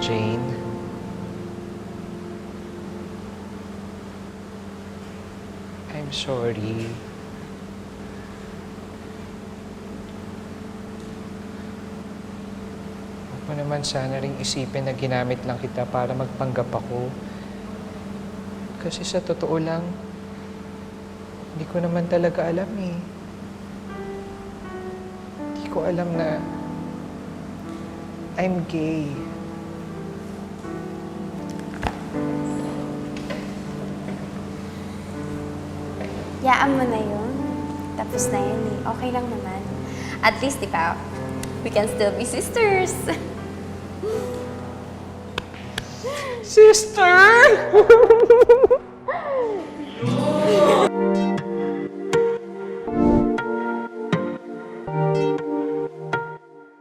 Jane. I'm sorry. Huwag mo naman sana ring isipin na ginamit lang kita para magpanggap ako. Kasi sa totoo lang, hindi ko naman talaga alam eh. Hindi ko alam na I'm gay. Yaan mo na yun. Tapos na yun eh. Okay lang naman. At least, di ba, we can still be sisters. Sister!